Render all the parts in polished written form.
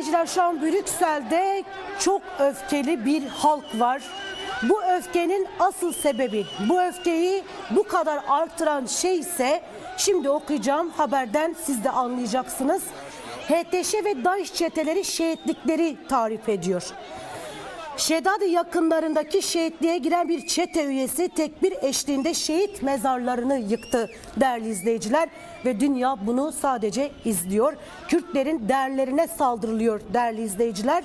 izleyiciler, şu an Brüksel'de çok öfkeli bir halk var. Bu öfkenin asıl sebebi, bu öfkeyi bu kadar artıran şey ise şimdi okuyacağım haberden siz de anlayacaksınız. HTŞ ve DAEŞ çeteleri şehitlikleri tarif ediyor. Şedadi yakınlarındaki şehitliğe giren bir çete üyesi tekbir eşliğinde şehit mezarlarını yıktı değerli izleyiciler ve dünya bunu sadece izliyor. Kürtlerin değerlerine saldırılıyor değerli izleyiciler.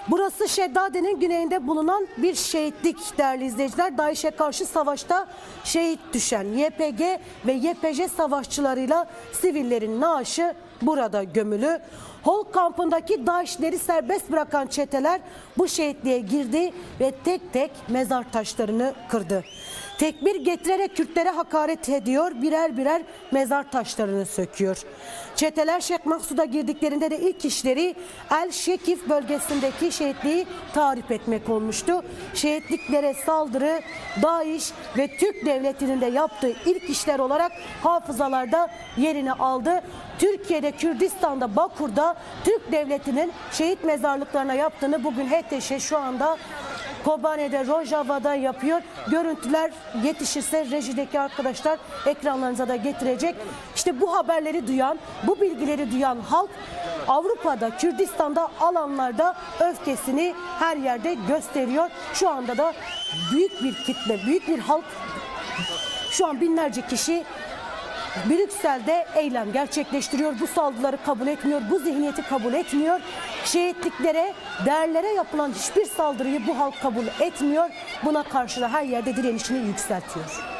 Burası Şedadi'nin güneyinde bulunan bir şehitlik değerli izleyiciler. DAEŞ'e karşı savaşta şehit düşen YPG ve YPJ savaşçılarıyla sivillerin naaşı burada gömülü. Holk kampındaki DAEŞ'leri serbest bırakan çeteler bu şehitliğe girdi ve tek tek mezar taşlarını kırdı. Tekbir getirerek Kürtlere hakaret ediyor, birer birer mezar taşlarını söküyor. Çeteler Şeyh Maksud'a girdiklerinde de ilk işleri El Şekif bölgesindeki şehitliği tarif etmek olmuştu. Şehitliklere saldırı DAEŞ ve Türk Devleti'nin de yaptığı ilk işler olarak hafızalarda yerini aldı. Türkiye'de, Kürdistan'da, Bakur'da Türk Devleti'nin şehit mezarlıklarına yaptığını bugün HTŞ şu anda Kobane'de, Rojava'da yapıyor. Görüntüler yetişirse rejideki arkadaşlar ekranlarınıza da getirecek. İşte bu haberleri duyan, bu bilgileri duyan halk Avrupa'da, Kürdistan'da, alanlarda öfkesini her yerde gösteriyor. Şu anda da büyük bir kitle, büyük bir halk, şu an binlerce kişi Brüksel'de eylem gerçekleştiriyor. Bu saldırıları kabul etmiyor, bu zihniyeti kabul etmiyor. Şehitliklere, değerlere yapılan hiçbir saldırıyı bu halk kabul etmiyor. Buna karşı da her yerde direnişini yükseltiyor.